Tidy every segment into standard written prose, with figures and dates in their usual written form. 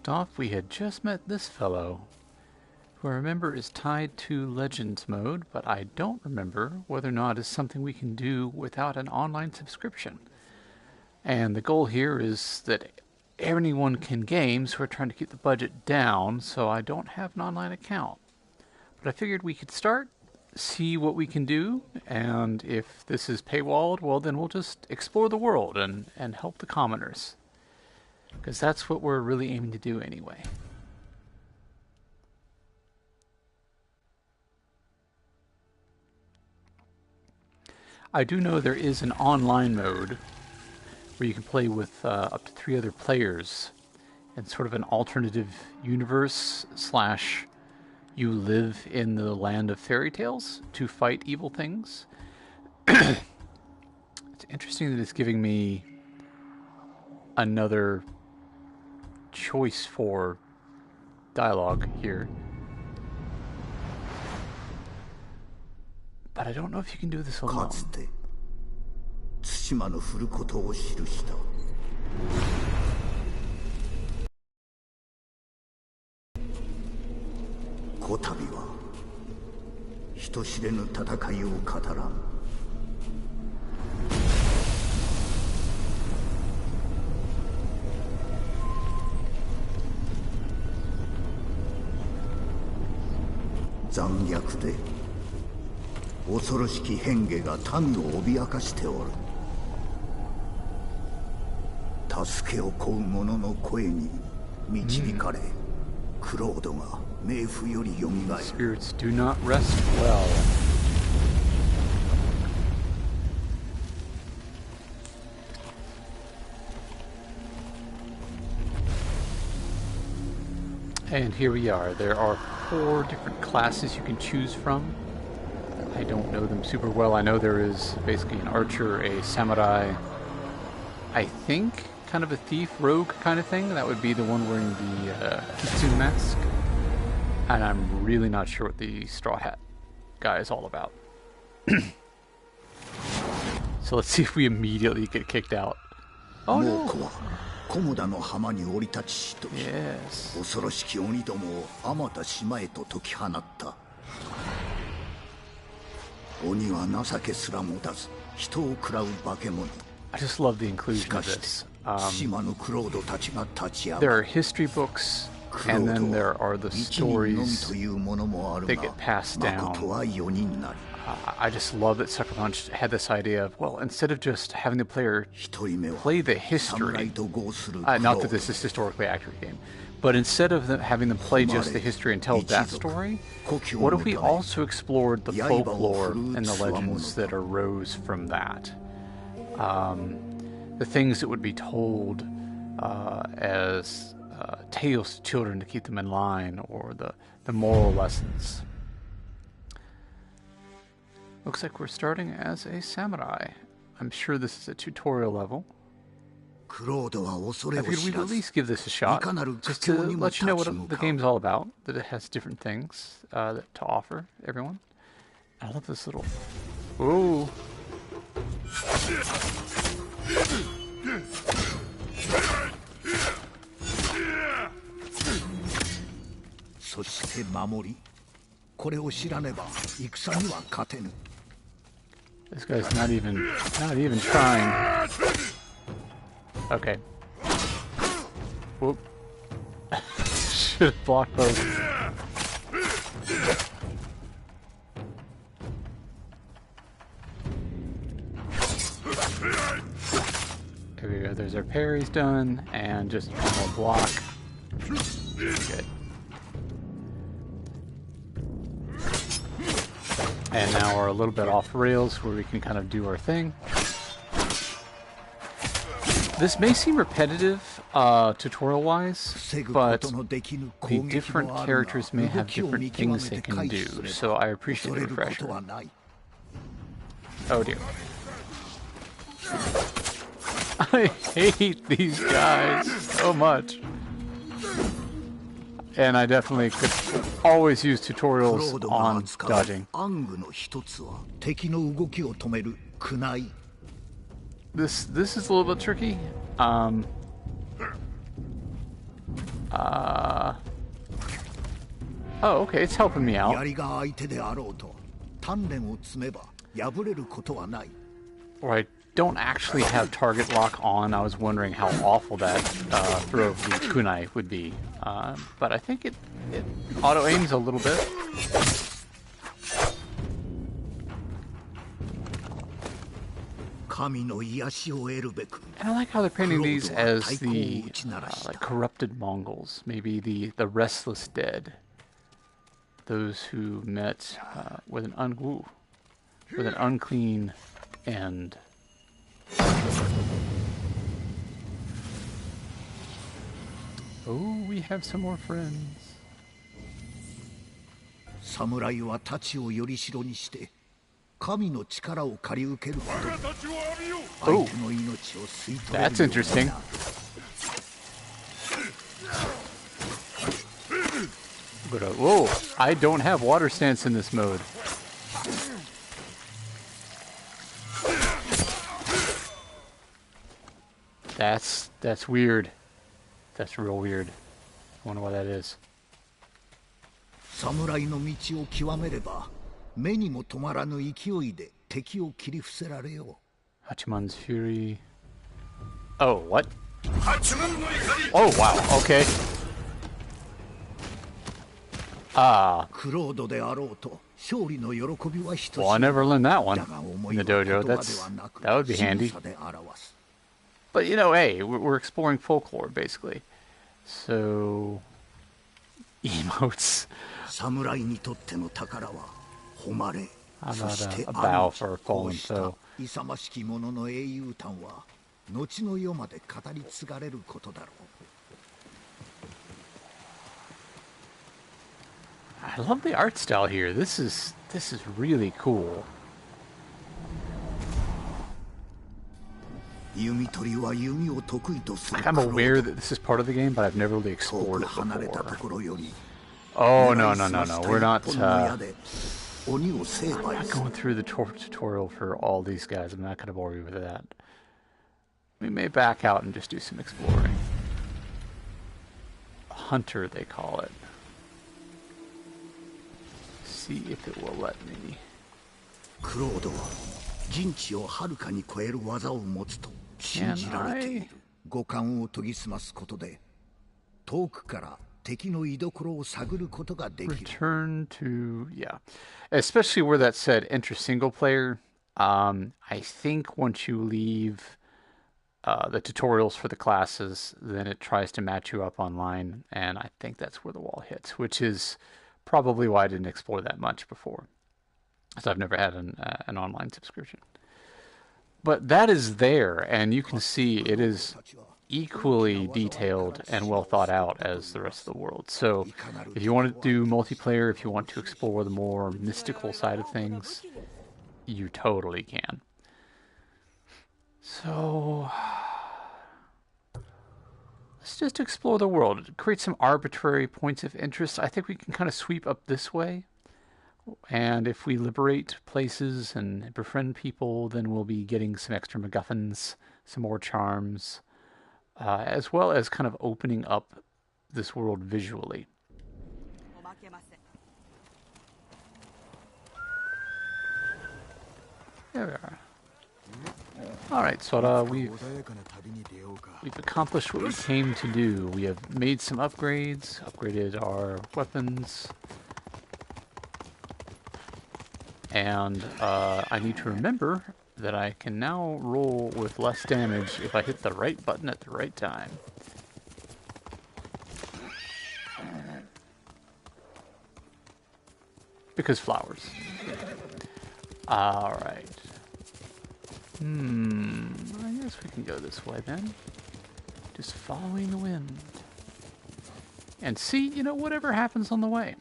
left off, we had just met this fellow, who I remember is tied to Legends mode, but I don't remember whether or not it's something we can do without an online subscription. And the goal here is that anyone can game, so we're trying to keep the budget down, so I don't have an online account. But I figured we could start, see what we can do, and if this is paywalled, well then we'll just explore the world and help the commoners. Because that's what we're really aiming to do anyway. I do know there is an online mode where you can play with up to 3 other players in sort of an alternative universe / you live in the land of fairy tales to fight evil things. It's interesting that it's giving me another choice for dialogue here. But I don't know if you can do this alone. 対馬の降ることを記したこたびは人知れぬ戦いを語らん残虐で恐ろしき変化が民を脅かしておる助けを請う者の声に導かれ、クロードが冥府よりよみがえる Spirits do not rest well. And here we are. There are 4 different classes you can choose from. I don't know them super well. I know there is basically an archer, a samurai, I think kind of a thief, rogue kind of thing. That would be the one wearing the kitsune mask. And I'm really not sure what the straw hat guy is all about. So let's see if we immediately get kicked out. Oh no! コモダの浜に降り立ちしとき、Yes. 恐ろしき鬼どもをあまた島へと解き放った。鬼は情けすら持たず、人を食らう化け物。I just love the inclusion of this. 島のクロードたちが立ち上が There る。 are history books, and then there are the 一人のみ stories というものもある that が、 get passed down. 誠は4人なり。I just love that Sucker Punch had this idea of, well, instead of just having the player 一人目は play the history, 侍と号するクロ not ー that ド。 this is a historically accurate game, but instead of having them play just the history and tell that story, what if we also explored the folklore and the legends that arose from that? The things that would be told as tales to children to keep them in line, or the moral lessons. Looks like we're starting as a samurai. I'm sure this is a tutorial level. クロードは恐れ I を figured 知 we'd ら at ず least give this a shot, just to let you know what the game's all about, that it has different things to offer everyone. I love this little... Ooh! そして守りこれを知らねば戦には勝てぬ This guy's not even trying. Okay. Whoop. Should have blocked those. There we go. There's our parries done, and just one more block. Good. And now we're a little bit off rails where we can kind of do our thing. This may seem repetitive, tutorial-wise, but the different characters may have different things they can do, so I appreciate the refresher. Oh dear. I hate these guys so much. And I definitely could always use tutorials on dodging. This is a little bit tricky. Uh... Oh, okay, it's helping me out. 槍が相手であろうと鍛錬を積めば破れることはない。 Or I don't actually have target lock on. I was wondering how awful that throw of the kunai would be. But I think it auto-aims a little bit. And I like how they're painting these as the like corrupted Mongols, maybe the restless dead, those who met with an unclean end. Oh, we have some more friends. 侍は太刀をより代にして神の力を借り受けることで相手の命を吸い取れる。 That's interesting. Whoa, I don't have water stance in this mode. That's weird. That's real weird. I wonder why that is. 侍の道を極めれば目にも止まらぬ勢いで敵を切り伏せられよう。 Hachiman's Fury. Oh, what? Oh, wow, okay. クロードであろうと勝利の喜びはひとし。 Well, I never learned that one in the dojo. That would be handy. But you know, hey, we're exploring folklore basically. So emotes. 侍にとっての宝は誉れ。 How そして about a bow for a こう fallen した foe? 勇ましき者の英雄譚は後の世まで語り継がれることだろう。 I love the art style here. This is really cool. 弓取りは弓を得意とする。 Like, I'm aware that this is part of the game, but I've never really 遠 explored く it 離れたと before. ころより Oh, no. We're not, 一本の矢で鬼を成 I'm 敗 not する。 going through the tutorial for all these guys. I'm not going to bore you with that. We may back out and just do some exploring. Hunter, they call it. See if it will let me. クロードは人知をはるかに超える技を持つと信じられている。五感を研ぎ澄ますことで遠くから敵の居所を探ることができる。 Return to, yeah. Especially where that said enter single player. I think once you leave the tutorials for the classes, then it tries to match you up online, and I think that's where the wall hits, which is probably why I didn't explore that much before, because I've never had an online subscription. But that is there, and you can see it is equally detailed and well thought out as the rest of the world. So if you want to do multiplayer, if you want to explore the more mystical side of things, you totally can. So let's just explore the world, create some arbitrary points of interest. I think we can kind of sweep up this way, and if we liberate places and befriend people, then we'll be getting some extra MacGuffins, some more charms, as well as kind of opening up this world visually. There we are. Alright, so we've accomplished what we came to do. We have made some upgrades, upgraded our weapons, and I need to remember that I can now roll with less damage if I hit the right button at the right time. Because flowers. Alright. I guess we can go this way then. Just following the wind. And see, you know, whatever happens on the way.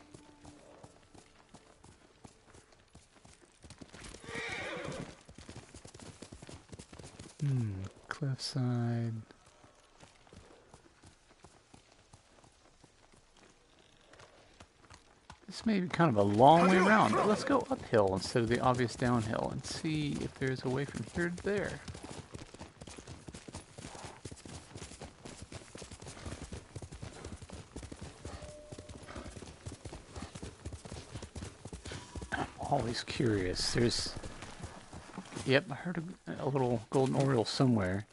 Cliffside. This may be kind of a long way around, but let's go uphill instead of the obvious downhill and see if there's a way from here to there. always curious. There's... Yep, I heard a little golden oriole somewhere.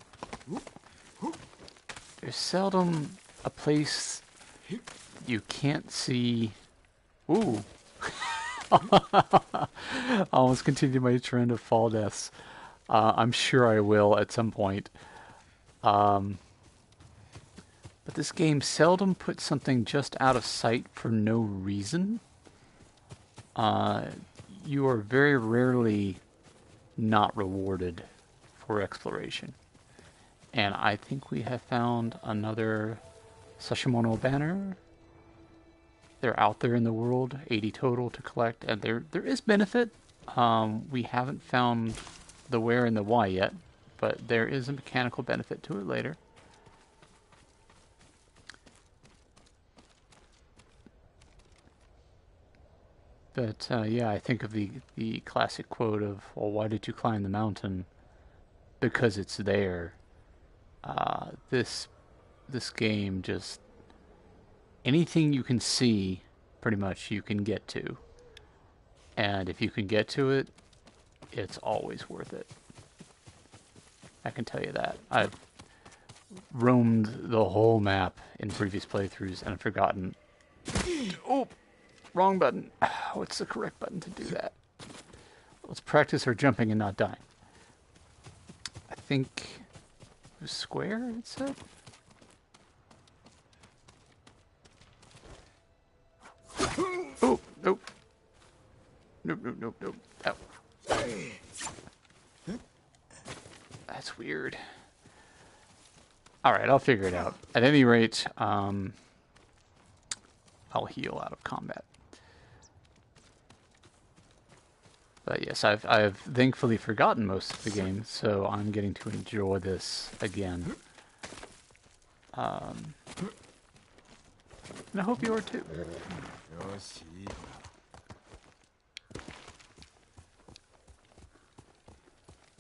There's seldom a place you can't see... Ooh! I almost continue my trend of fall deaths. I'm sure I will at some point. But this game seldom puts something just out of sight for no reason. You are very rarely not rewarded for exploration. And I think we have found another Tsushima banner. They're out there in the world, 80 total to collect, and there is benefit. We haven't found the where and the why yet, but there is a mechanical benefit to it later. But yeah, I think of the classic quote of, well, why did you climb the mountain? Because it's there. This game just... anything you can see, pretty much, you can get to. And if you can get to it, it's always worth it. I can tell you that. I've roamed the whole map in previous playthroughs and I've forgotten... Oh! Wrong button. What's the correct button to do that? Let's practice our jumping and not dying. I think it was square, it said? Oh, nope. Nope, nope, nope, nope. Oh. That's weird. Alright, I'll figure it out. At any rate, I'll heal out of combat. But yes, I've thankfully forgotten most of the game, so I'm getting to enjoy this again. And I hope you are too.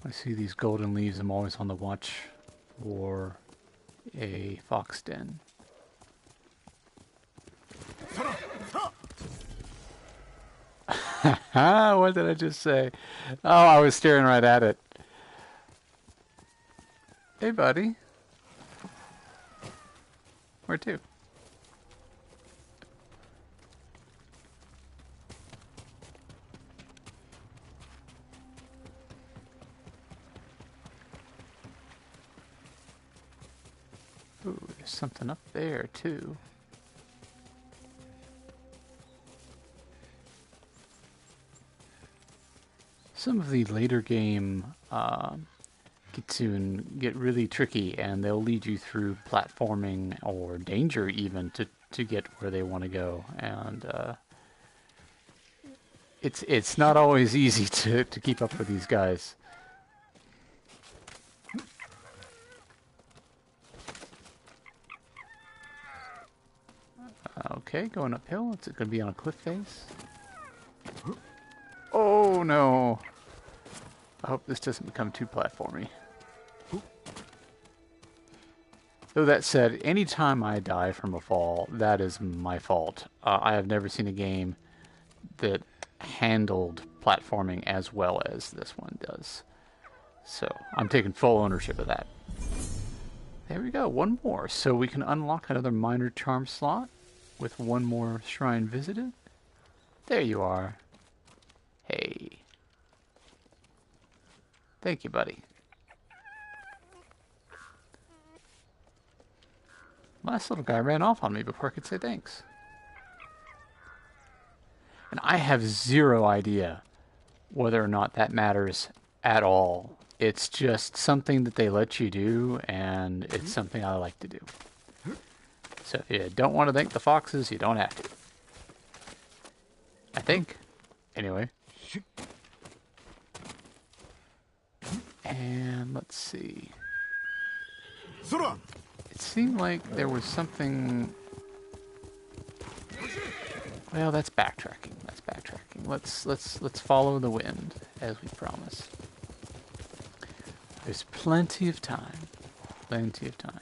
I see these golden leaves. I'm always on the watch for a fox den. What did I just say? Oh, I was staring right at it. Hey, buddy. Where to? Ooh, there's something up there, too. Some of the later game get really tricky, and they'll lead you through platforming or danger even to get where they want to go, and it's not always easy to keep up with these guys. Okay, going uphill. It's going to be on a cliff face. Oh no! I hope this doesn't become too platformy. Though that said, anytime I die from a fall, that is my fault. I have never seen a game that handled platforming as well as this one does. So, I'm taking full ownership of that. There we go, one more. So we can unlock another minor charm slot with one more shrine visited. There you are. Hey. Thank you, buddy. Last little guy ran off on me before I could say thanks. And I have zero idea whether or not that matters at all. It's just something that they let you do, and it's something I like to do. So if you don't want to thank the foxes, you don't have to. I think. Anyway. And let's see. It seemed like there was something... Well, that's backtracking. That's backtracking. Let's follow the wind, as we promised. There's plenty of time. Plenty of time.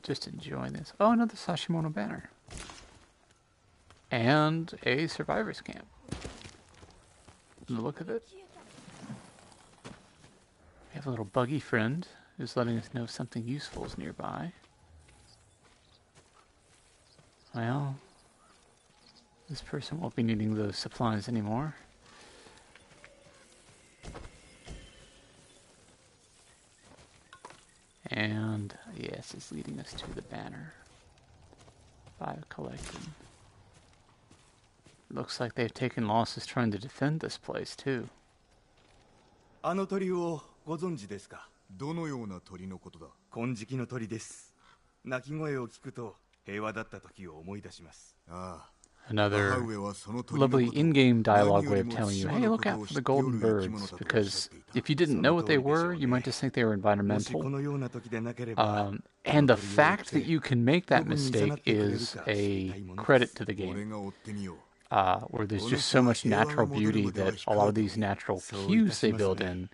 just enjoying this. Oh, another Sashimono banner. And a survivor's camp. From the look of it. We have a little buggy friend who's letting us know something useful is nearby. Well, this person won't be needing those supplies anymore. And yes, it's leading us to the banner. 5 collected. Looks like they've taken losses trying to defend this place too. あの鳥をご存知ですか？どのような鳥のことだ？金色の鳥です。鳴き声を聞くと平和だった時を思い出します。ああ。 Another lovely in-game dialogue way of telling you, hey, look out for the golden birds, because if you didn't know what they were, you might just think they were environmental. And the fact that you can make that mistake is a credit to the game, where there's just so much natural beauty that a lot of these natural cues they build in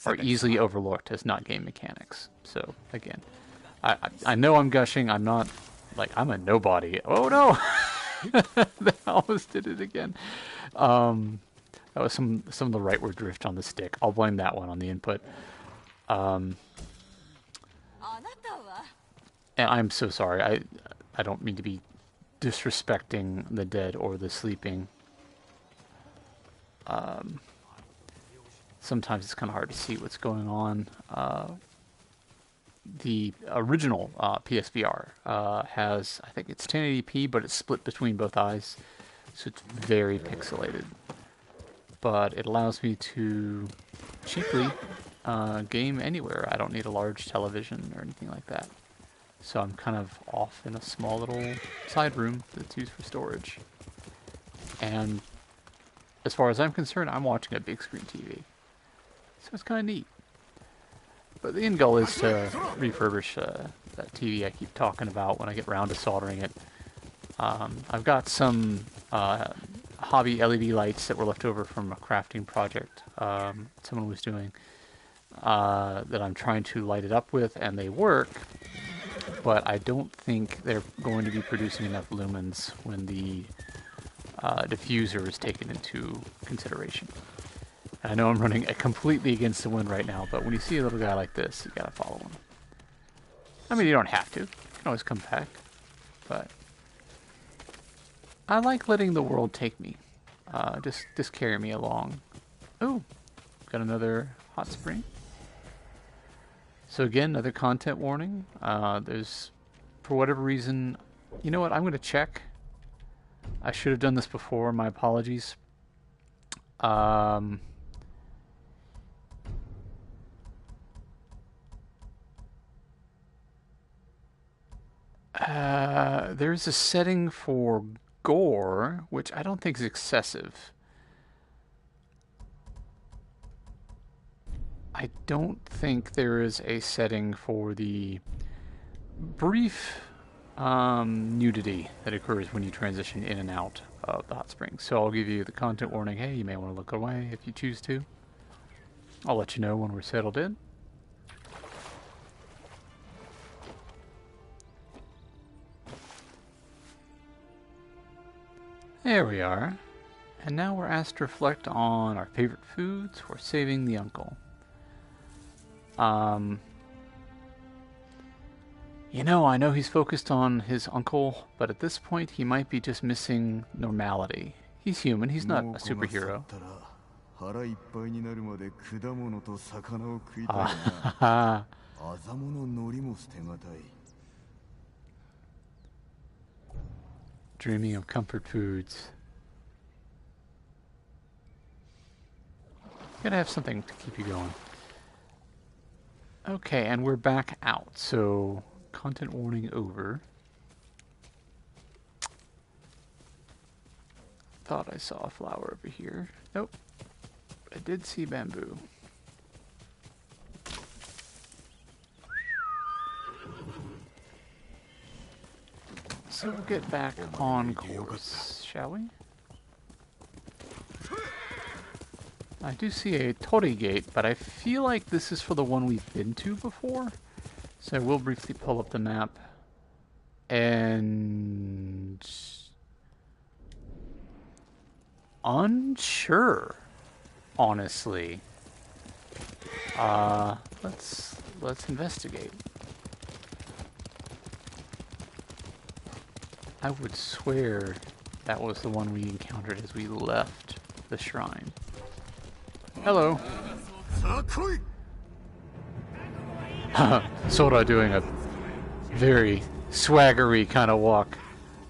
are easily overlooked as not game mechanics. So, again, I know I'm gushing, I'm not, like, I'm a nobody. Oh no! They almost did it again. That was some of the rightward drift on the stick. I'll blame that one on the input. And I'm so sorry. I don't mean to be disrespecting the dead or the sleeping. Sometimes it's kind of hard to see what's going on. The original PSVR has, I think it's 1080p, but it's split between both eyes, so it's very pixelated. But it allows me to cheaply game anywhere. I don't need a large television or anything like that. So I'm kind of off in a small little side room that's used for storage. And as far as I'm concerned, I'm watching a big screen TV. So it's kind of neat. But the end goal is to refurbish that TV I keep talking about when I get around to soldering it. I've got some hobby LED lights that were left over from a crafting project someone was doing that I'm trying to light it up with, and they work, but I don't think they're going to be producing enough lumens when the diffuser is taken into consideration. I know I'm running completely against the wind right now, but when you see a little guy like this, you gotta follow him. I mean, you don't have to. You can always come back. But I like letting the world take me. Just carry me along. Oh, got another hot spring. So again, another content warning. There's, for whatever reason, you know what? I'm gonna check. I should have done this before. My apologies. There's a setting for gore, which I don't think is excessive. I don't think there is a setting for the brief nudity that occurs when you transition in and out of the hot springs. So I'll give you the content warning, hey, you may want to look away if you choose to. I'll let you know when we're settled in. There we are. And now we're asked to reflect on our favorite foods for saving the uncle. You know, I know he's focused on his uncle, but at this point he might be just missing normality. He's human, he's not a superhero. Dreaming of comfort foods. Gotta have something to keep you going. Okay, and we're back out, so content warning over. Thought I saw a flower over here. Nope. I did see bamboo. So we'll get back on course, shall we? I do see a Tori gate, but I feel like this is for the one we've been to before. So I will briefly pull up the map And unsure, honestly. Let's investigate. I would swear that was the one we encountered as we left the shrine. Hello. Sora doing a very swaggery kind of walk.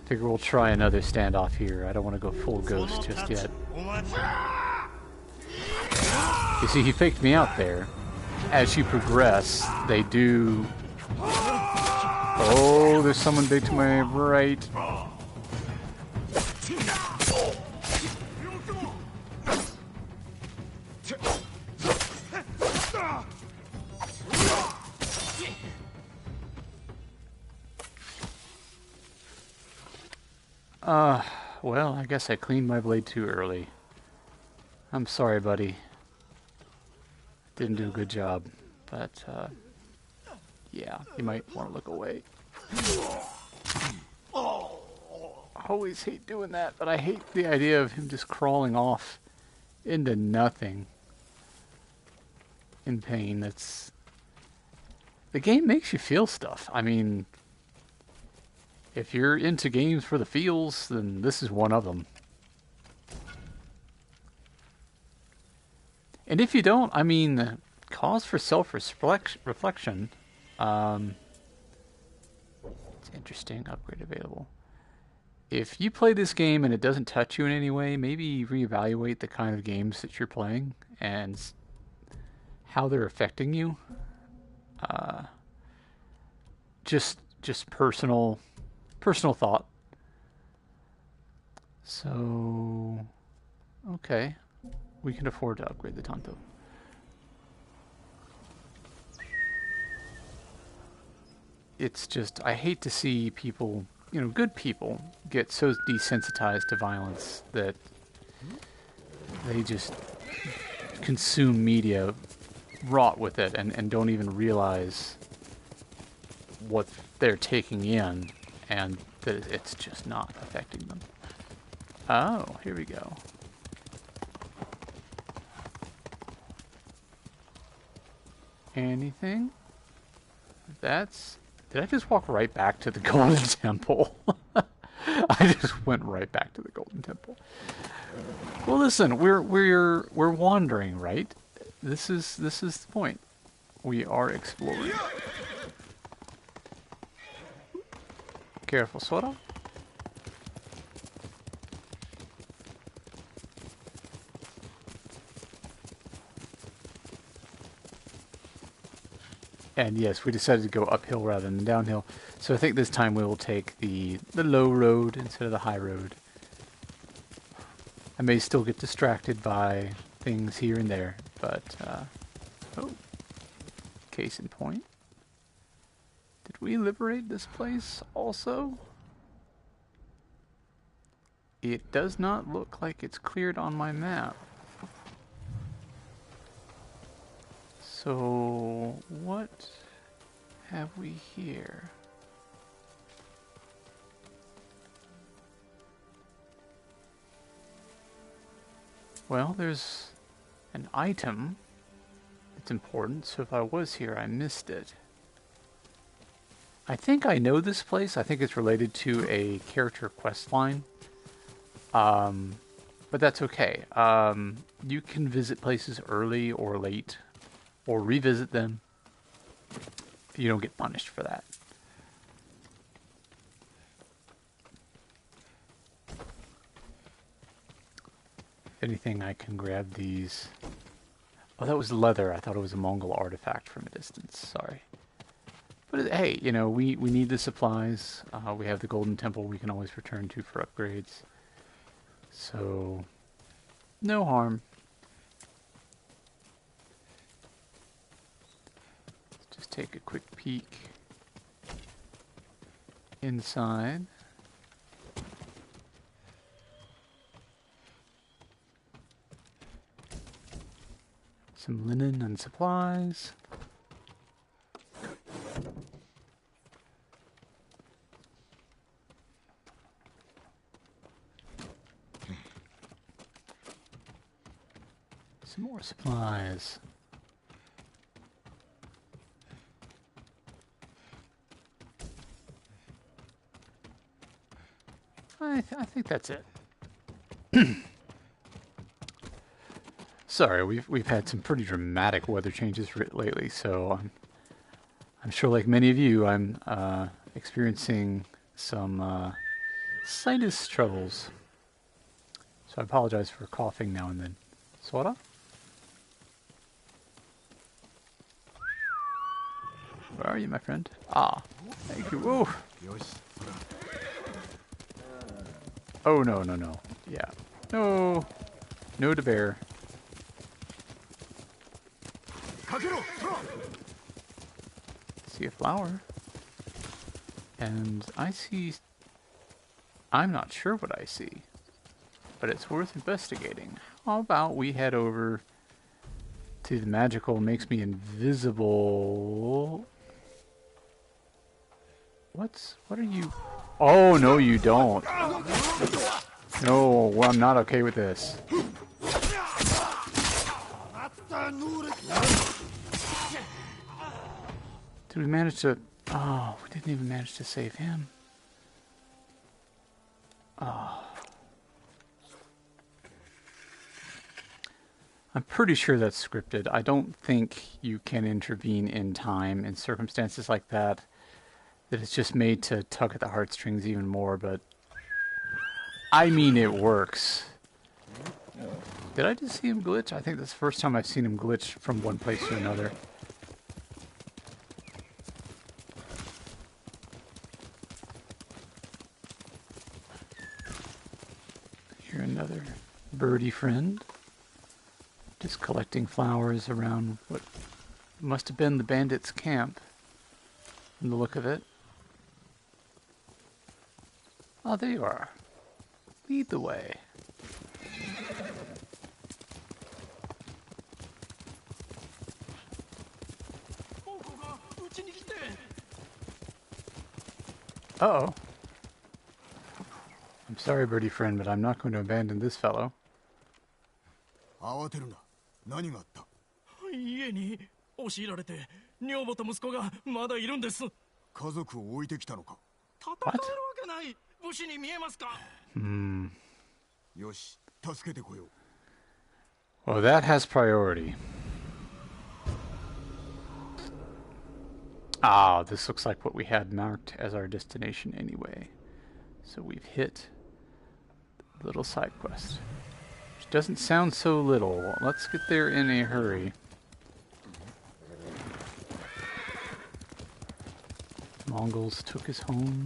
Figure we'll try another standoff here. I don't want to go full ghost just yet. You see, he faked me out there. As you progress, they do... Oh, there's someone big to my right. Well, I guess I cleaned my blade too early. I'm sorry, buddy. Didn't do a good job, but, yeah, you might want to look away. I always hate doing that, but I hate the idea of him just crawling off into nothing in pain. That's... The game makes you feel stuff. I mean... If you're into games for the feels, then this is one of them. And if you don't, I mean, cause for self-reflection. It's interesting, upgrade available. If you play this game and it doesn't touch you in any way, maybe reevaluate the kind of games that you're playing and how they're affecting you. Just personal thought. So, okay. We can afford to upgrade the Tanto. It's just, I hate to see people, you know, good people, get so desensitized to violence that they just consume media wrought with it and don't even realize what they're taking in. And that it's just not affecting them. Oh, here we go. Anything? That's... Did I just walk right back to the Golden Temple? I just went right back to the Golden Temple. Well, listen, we're wandering, right? This is the point. We are exploring. Careful, Sora. And yes, we decided to go uphill rather than downhill. So I think this time we will take the low road instead of the high road. I may still get distracted by things here and there, but, oh, case in point. Did we liberate this place also? It does not look like it's cleared on my map. So, what have we here? Well, there's an item that's important, so if I was here, I missed it. I think I know this place. I think it's related to a character quest line. But that's okay. You can visit places early or late, or revisit them. You don't get punished for that. If anything, I can grab these. Oh, that was leather. I thought it was a Mongol artifact from a distance. Sorry. But hey, you know, we need the supplies. We have the Golden Temple we can always return to for upgrades. So, no harm. Let's just take a quick peek inside. Some linen and supplies. Some more supplies. I think that's it. Sorry, we've had some pretty dramatic weather changes lately, so I'm sure, like many of you, I'm experiencing some sinus troubles. So I apologize for coughing now and then. Sora? Where are you, my friend? Ah, thank you. Whoa. Oh, no, no, no. Yeah. No. No to bear. See a flower. And I see... I'm not sure what I see. But it's worth investigating. How about we head over to the magical makes me invisible... What are you... Oh, no you don't. No, well, I'm not okay with this. Did we manage to... Oh, we didn't even manage to save him. Oh. I'm pretty sure that's scripted. I don't think you can intervene in time in circumstances like that. That it's just made to tug at the heartstrings even more, but... I mean, it works. Did I just see him glitch? I think that's the first time I've seen him glitch from one place to another. Here, another birdie friend. Just collecting flowers around what must have been the bandits' camp, from the look of it. Oh, there you are. Lead the way. Uh-oh. I'm sorry, birdie friend, but I'm not going to abandon this fellow. 慌てるな。何があった？家に押し入られて女房と息子がまだいるんです。家族を置いてきたのか？戦えるわけない。武士に見えますか？よし、助けてこよう。 Well, that has priority. Ah, this looks like what we had marked as our destination anyway. So we've hit the little side quest. Which doesn't sound so little. Let's get there in a hurry. Mongols took his home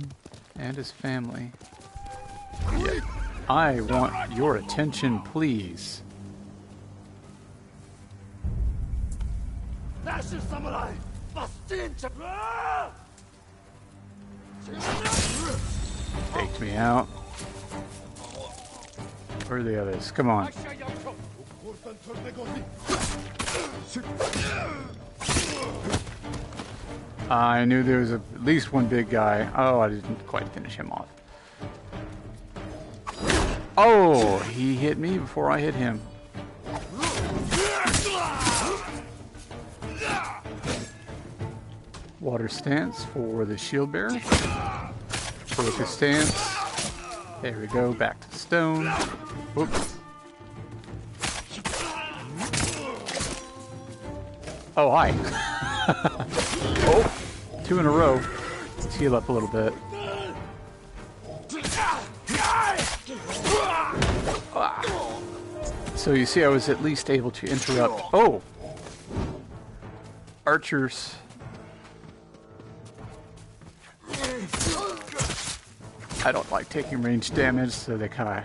and his family. Yep. I want your attention, please. Faked me out. Where are the others? Come on. I knew there was at least one big guy. Oh, I didn't quite finish him off. Oh, he hit me before I hit him. Water stance for the shield bearer. Focus stance. There we go, back to stone. Whoops. Oh, hi. Oh, 2 in a row. Let's heal up a little bit. So you see I was at least able to interrupt. Oh! Archers. I don't like taking range damage, so they kind of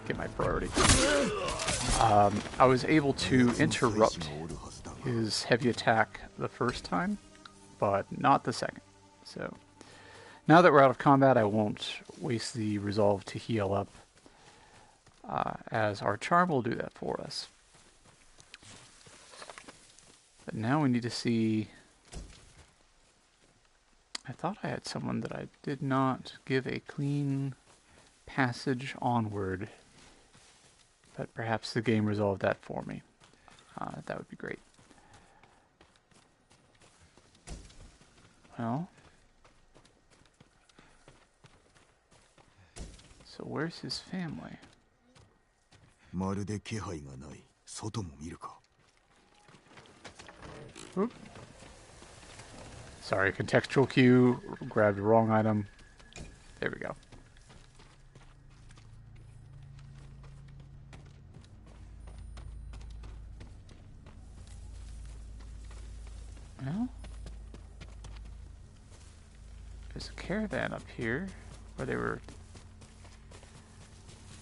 get my priority. I was able to interrupt his heavy attack the first time, but not the second. So now that we're out of combat, I won't waste the resolve to heal up, as our charm will do that for us. But now we need to see... I thought I had someone that I did not give a clean passage onward, but perhaps the game resolved that for me. that would be great. Well, so where's his family? まるで気配がない。外も見るか。 Oop. Sorry, contextual cue. Grabbed the wrong item. There we go. Well, there's a caravan up here where they were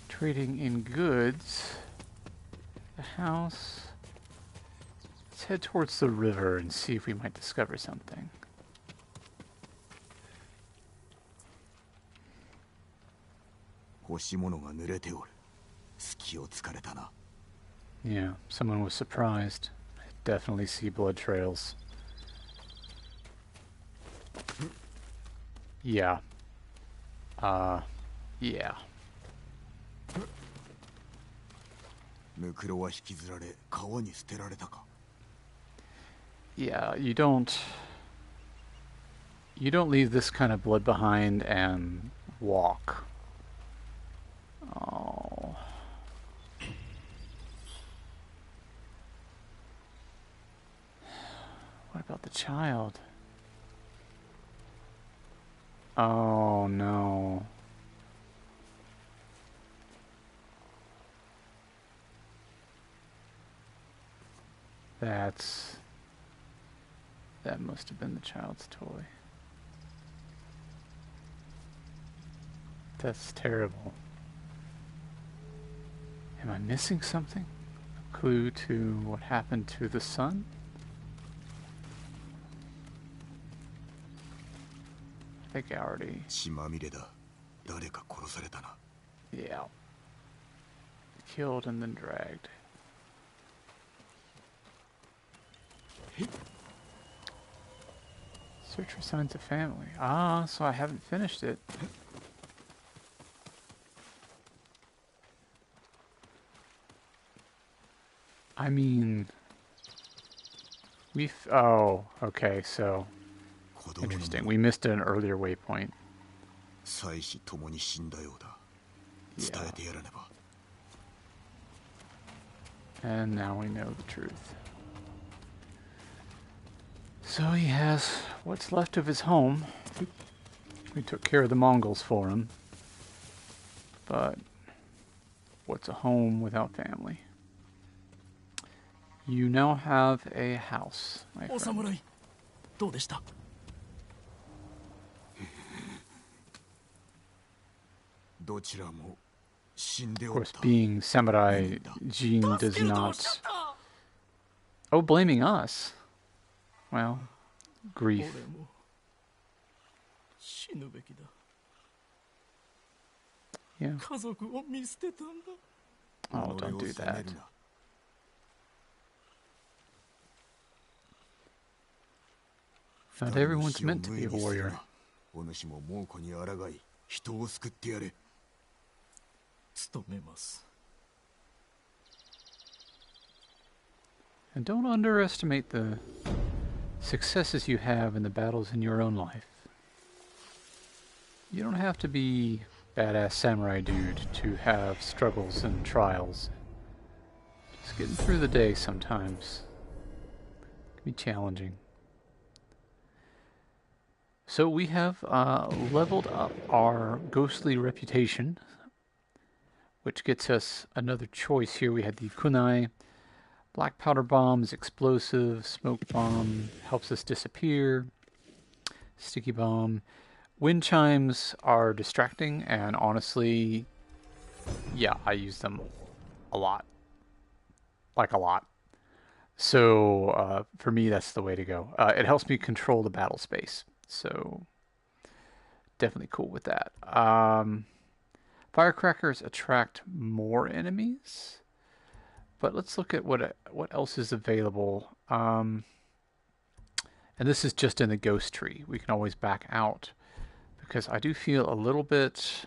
trading in goods. The house. Let's head towards the river and see if we might discover something. Yeah, someone was surprised. I definitely see blood trails. Yeah. Yeah. Yeah, you don't leave this kind of blood behind and walk. Oh. What about the child? Oh no. That must have been the child's toy. That's terrible. Am I missing something? A clue to what happened to the son? I think I already... Yeah. Killed and then dragged. Search for signs of family. Ah, so I haven't finished it. I mean... Oh, okay, so... Interesting. We missed an earlier waypoint. Yeah. And now we know the truth. So he has what's left of his home. We took care of the Mongols for him. But what's a home without family? You now have a house, my friend. お侍どうでした Of course, being samurai, Jin does not... Oh, blaming us? Well, grief. 俺も死ぬべきだ Yeah. 家族を見捨てたんだ Oh, don't do that. Not everyone's meant to be a warrior. お主も猛虎に抗い人を救ってやれ 努めます And don't underestimate the successes you have in the battles in your own life. You don't have to be badass samurai dude to have struggles and trials. Just getting through the day sometimes can be challenging. So we have leveled up our ghostly reputation, which gets us another choice here. We had the kunai. Black powder bombs, explosive, smoke bomb, helps us disappear. Sticky bomb. Wind chimes are distracting, and honestly, yeah, I use them a lot. Like a lot. So, for me, that's the way to go. It helps me control the battle space. So, definitely cool with that. Firecrackers attract more enemies. But let's look at what else is available. And this is just in the ghost tree. We can always back out. Because I do feel a little bit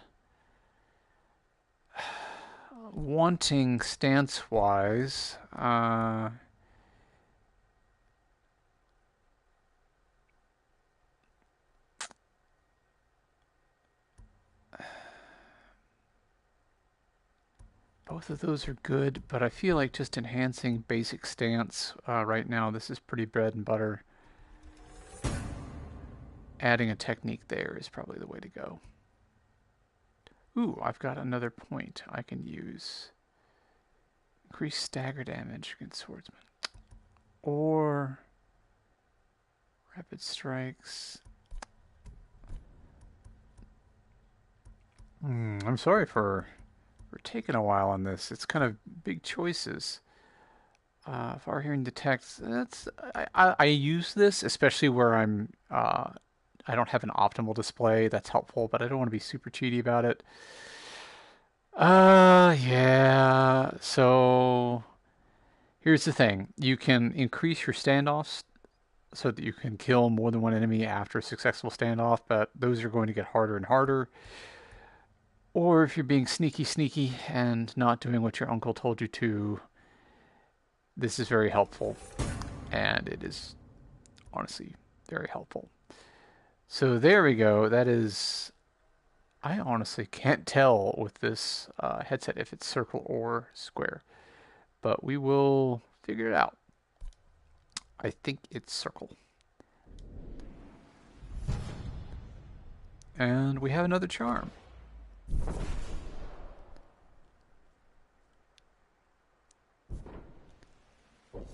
wanting stance-wise. Both of those are good, but I feel like just enhancing basic stance right now, this is pretty bread and butter. Adding a technique there is probably the way to go. Ooh, I've got another point I can use. Increase stagger damage against swordsmen. Or rapid strikes. I'm sorry for taking a while on this. It's kind of big choices. Far hearing detects. I use this especially where I don't have an optimal display. That's helpful, but I don't want to be super cheaty about it. Yeah. So here's the thing: you can increase your standoffs so that you can kill more than one enemy after a successful standoff, but those are going to get harder and harder. Or if you're being sneaky and not doing what your uncle told you to, this is very helpful. And it is honestly very helpful. So there we go. That is... I honestly can't tell with this headset if it's circle or square. But we will figure it out. I think it's circle. And we have another charm.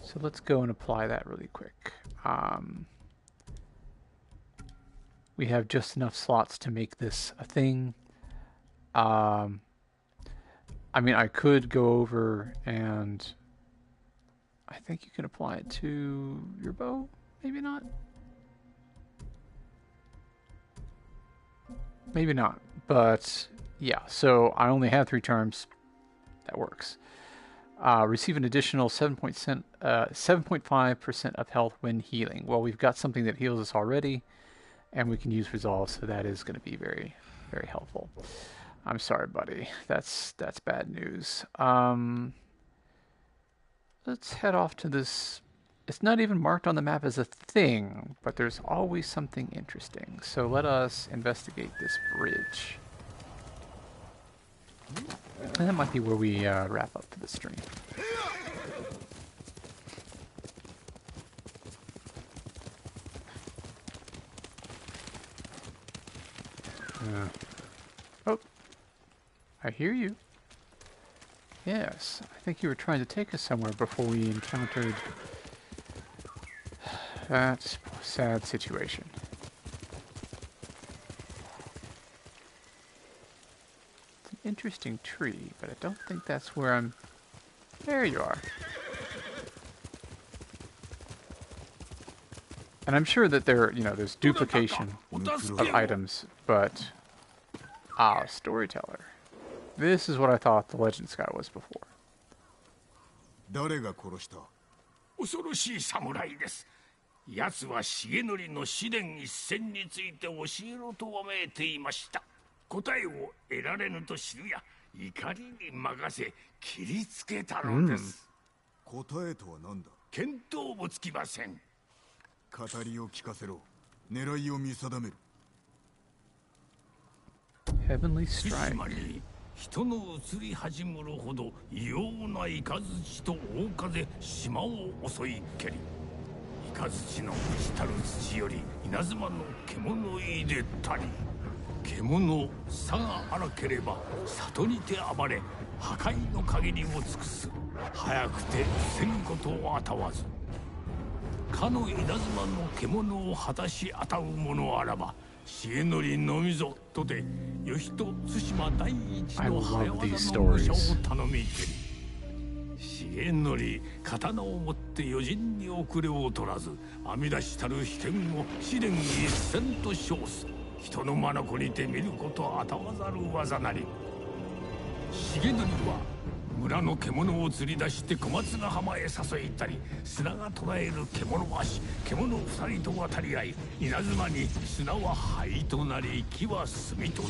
So let's go and apply that really quick. We have just enough slots to make this a thing. I mean, I could go over and I think you can apply it to your bow. Maybe not. Maybe not. But yeah, so I only have 3 charms. That works. Receive an additional 7.5% of health when healing. Well, we've got something that heals us already, and we can use resolve, so that is going to be very, very helpful. I'm sorry, buddy. That's bad news. Let's head off to this. It's not even marked on the map as a thing, but there's always something interesting. So let us investigate this bridge. And that might be where we wrap up for the stream. Oh, I hear you. Yes, I think you were trying to take us somewhere before we encountered that sad situation. It's an interesting tree, but I don't think that's where I'm... There you are. And I'm sure that there, there's duplication of items, but... Ah, storyteller. This is what I thought the Legend Sky was before. 誰が殺した？恐ろしい侍です。奴は重則の試練一戦について教えろとわめいていました。答えを得られぬと知るや、怒りに任せ切りつけたのです。答えとは何だ？見当もつきません。語りを聞かせろ。狙いを見定める。Heavenly Strike. つまり人の移り始むるほど異様な雷と大風島を襲い蹴り、雷の朽ちたる土より稲妻の獣いでたり、獣さが荒ければ里にて暴れ破壊の限りを尽くす。早くて防ぐことをあたわず、かの稲妻の獣を果たしあたう者あらば重則のみぞとて義と対馬第一の早技の武者を頼みけり、重則刀を持って余人に遅れを取らず編み出したる秘剣を試練一戦と称す。人の眼にて見ることあたわざる技なり。重則は村の獣を釣り出して小松ヶ浜へ誘いたり、砂が捉える獣足、獣二人と渡り合い、稲妻に砂は灰となり木は炭となる。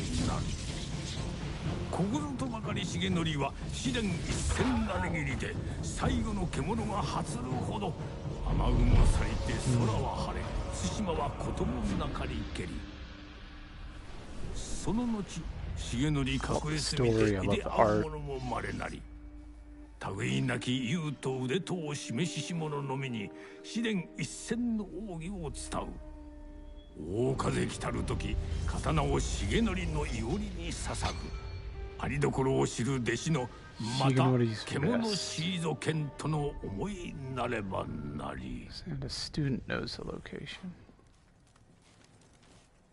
ここぞとばかり重則は試練一戦なれぎりで最後の獣が発るほど、雨雲去りて空は晴れ、対馬は子供なかりけり。その後重則隠れすぎていで会う者もまれなり。類いなき勇と腕とを示しし者のみに試練一戦の奥義を伝う。大風来たる時刀を重則のいおりに捧ぐ。ありどころを知る弟子のまた獣シーゾ剣との思いなればなり。 And a student knows the location.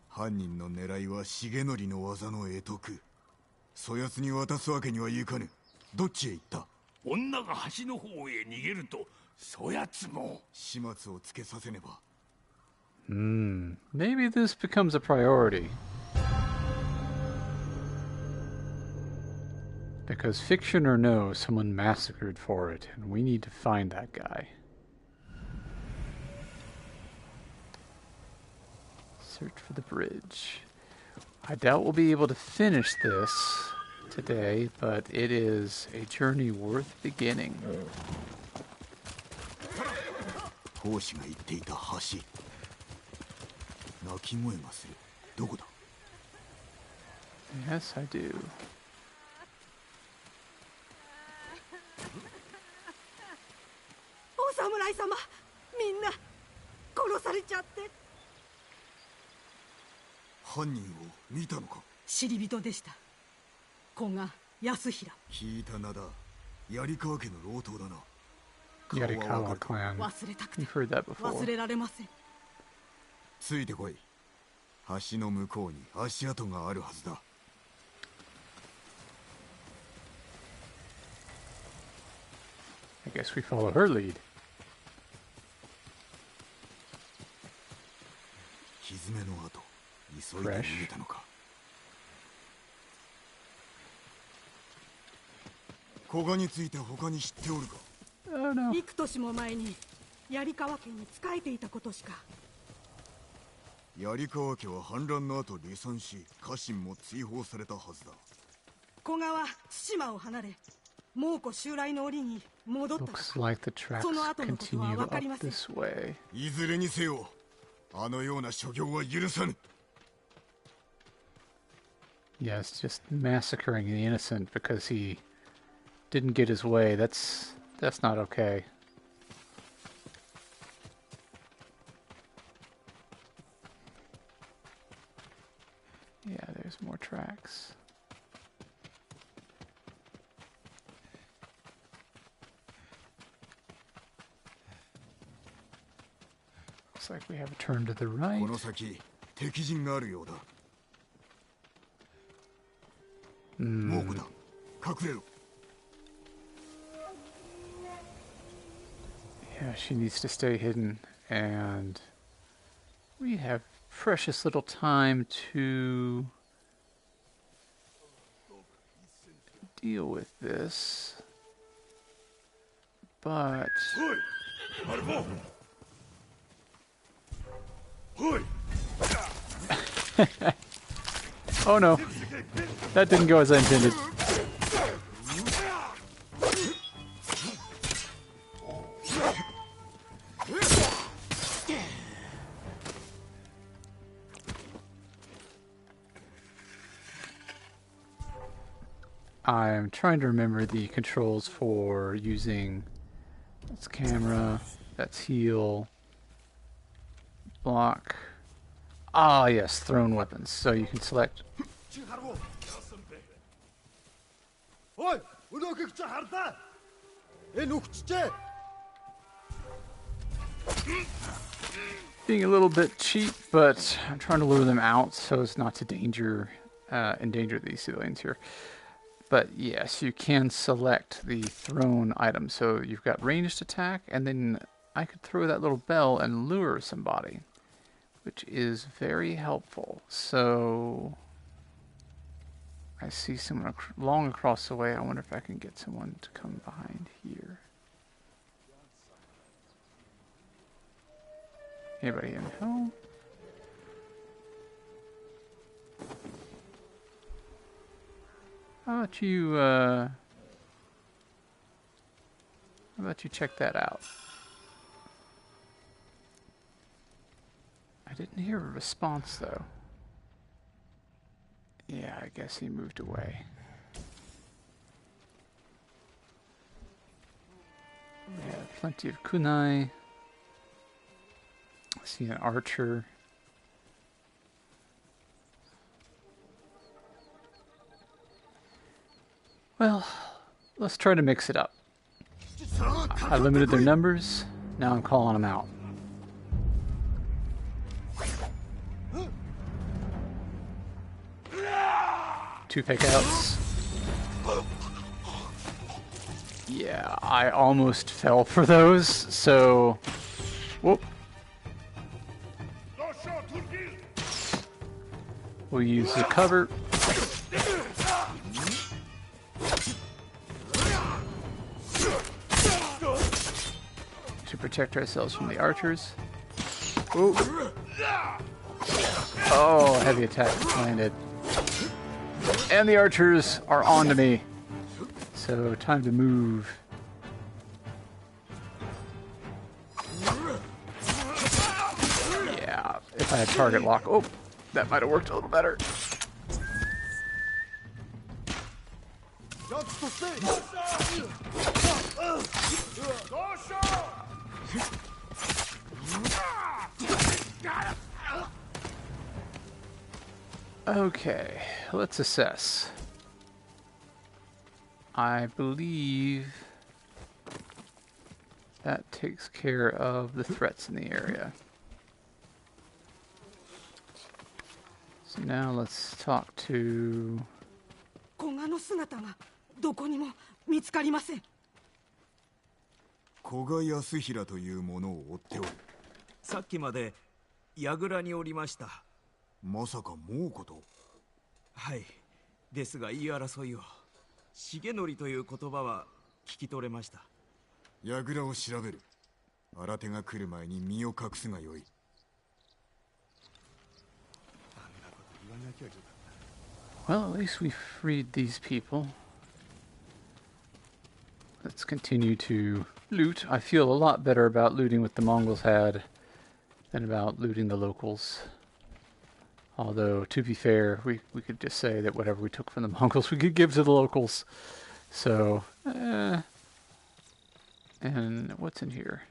犯人の狙いは重則の技の会得。そやつに渡すわけにはいかぬ。どっちへ行った？女が橋の方へ逃げるとそやつも始末をつけさせねば。Maybe this becomes a priority. Because fiction or no, someone massacred for it, and we need to find that guy. Search for the bridge. I doubt we'll be able to finish this today, but it is a journey worth beginning. 講師が言っていた橋。鳴き声がする。どこだ？ Yes, I do. お侍様、みんな殺されちゃって。犯人を見たのか？知り人でした。古賀康平。聞いた名だ。槍川家の老頭だな。 Yarikawa clan. 忘れたくて You've heard that before. 忘れられません。ついてこい。橋の向こうに足跡があるはずだ。I guess we follow her lead. 蹄の跡。急いで逃げたのか。古賀について他に知っておるか？ Oh no. 幾年も前に槍川家に仕えていたことしか。槍川家は反乱の後離散し、家臣も追放されたはずだ。古賀は対馬を離れ、蒙古襲来の折に戻った。 Looks like the tracks その後のことは continue 分か up りません。 this way. いずれにせよ、あのような所業は許さぬ。 Yes, just massacring the innocent because he didn't get his way. That's not okay. Yeah, there's more tracks. Looks like we have a turn to the right. この先、敵陣があるようだ。猛虎だ。隠れろ。 Yeah, she needs to stay hidden, and we have precious little time to deal with this. But oh no, that didn't go as I intended. I'm trying to remember the controls for using that's camera, that's heal, block. Ah, yes, thrown weapons. So you can select. Being a little bit cheap, but I'm trying to lure them out so as not to endanger these civilians here. But yes, you can select the thrown item. So you've got ranged attack, and then I could throw that little bell and lure somebody, which is very helpful. So I see someone long across the way. I wonder if I can get someone to come behind here. Anybody in home? How about you check that out? I didn't hear a response though. Yeah, I guess he moved away. We have plenty of kunai. I see an archer. Well, let's try to mix it up. I limited their numbers. Now I'm calling them out. Two fake outs. Yeah, I almost fell for those, so... Whoop. We'll use the cover. To protect ourselves from the archers. Ooh. Oh, heavy attack landed. And the archers are on to me. So, time to move. Yeah, if I had target lock. Oh, that might have worked a little better. Okay, let's assess. I believe that takes care of the threats in the area. So now let's talk to... 古賀の姿がどこにも見つかりません。古賀康平というものを追っておる。さっきまで櫓におりました。まさか猛虎と。はい。ですが言い争いを。重則という言葉は聞き取れました。櫓を調べる。新手が来る前に身を隠すがよい。Well, at least we freed these people. Let's continue to loot. I feel a lot better about looting what the Mongols had than about looting the locals. Although, to be fair, we could just say that whatever we took from the Mongols we could give to the locals. So, and what's in here?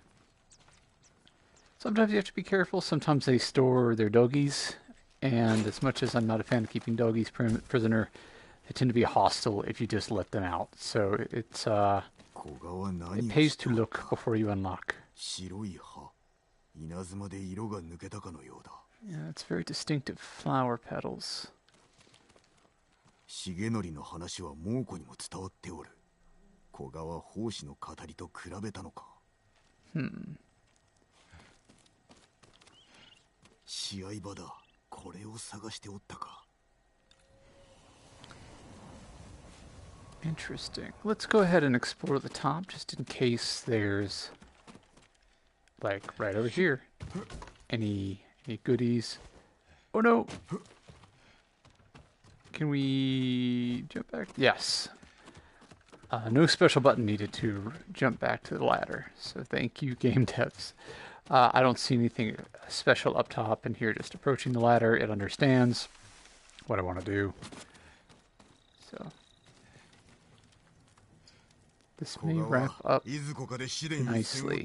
Sometimes you have to be careful. Sometimes they store their doggies. And as much as I'm not a fan of keeping doggies prisoner, they tend to be hostile if you just let them out. So it's it pays to look before you unlock. Yeah, it's very distinctive flower petals. 重則の話は猛虎にも伝わっておる。古賀は法師の語りと比べたのか。試合場だ。これを探しておったか。Interesting. Let's go ahead and explore the top just in case there's, like, right over here, any goodies. Oh no! Can we jump back? Yes. No special button needed to jump back to the ladder. So thank you, game devs. I don't see anything special up top in here. Just approaching the ladder, it understands what I want to do. So this may wrap up nicely.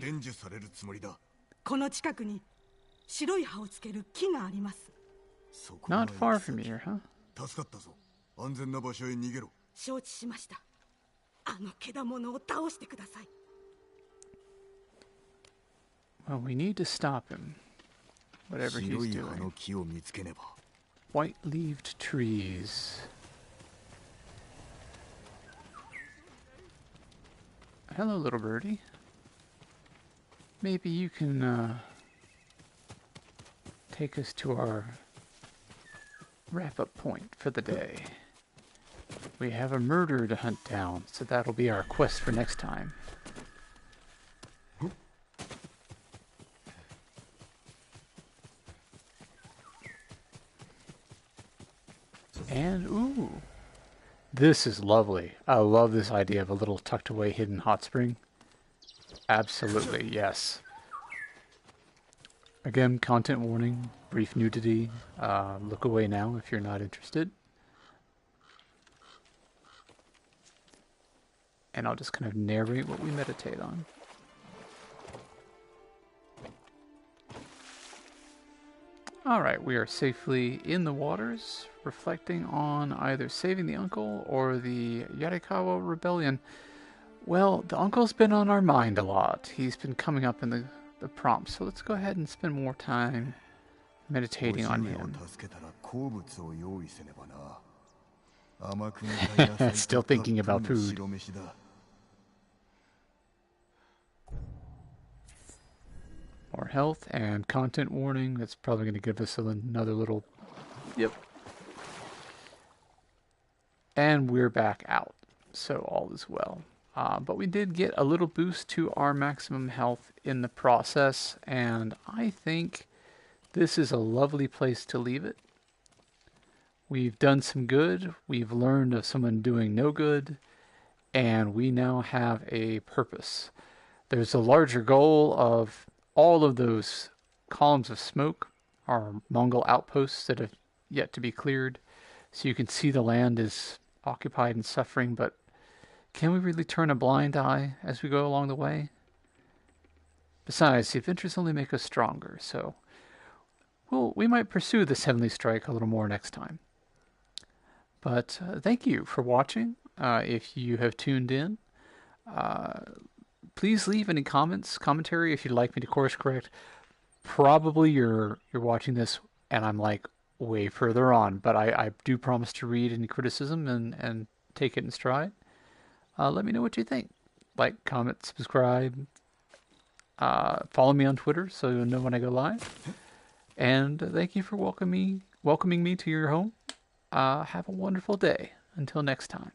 この近くに白い葉をつける木があります。 Not far from here, huh? 助かったぞ。安全な場所へ逃げろ。承知しました。あの獣を倒してください。 Well, we need to stop him. Whatever he's doing. White-leaved trees. Hello, little birdie. Maybe you can take us to our wrap-up point for the day. We have a murder to hunt down, so that'll be our quest for next time. And, ooh, this is lovely. I love this idea of a little tucked away hidden hot spring. Absolutely, yes. Again, content warning, brief nudity. Look away now if you're not interested. And I'll just kind of narrate what we meditate on. Alright, we are safely in the waters, reflecting on either saving the uncle or the Yarikawa rebellion. Well, the uncle's been on our mind a lot. He's been coming up in the prompts, so let's go ahead and spend more time meditating on him. Still thinking about food. More health and content warning. That's probably going to give us another little... Yep. And we're back out. So all is well. But we did get a little boost to our maximum health in the process. And I think this is a lovely place to leave it. We've done some good. We've learned of someone doing no good. And we now have a purpose. There's a larger goal of all of those columns of smoke are Mongol outposts that have yet to be cleared. So you can see the land is occupied and suffering, but can we really turn a blind eye as we go along the way? Besides, the adventures only make us stronger, so we might pursue this Heavenly Strike a little more next time. But thank you for watching. If you have tuned in, please leave any commentary if you'd like me to course correct. Probably you're watching this and I'm like way further on, but I do promise to read any criticism and take it in stride. Let me know what you think. Like, comment, subscribe. Follow me on Twitter so you'll know when I go live. And thank you for welcoming me to your home. Have a wonderful day. Until next time.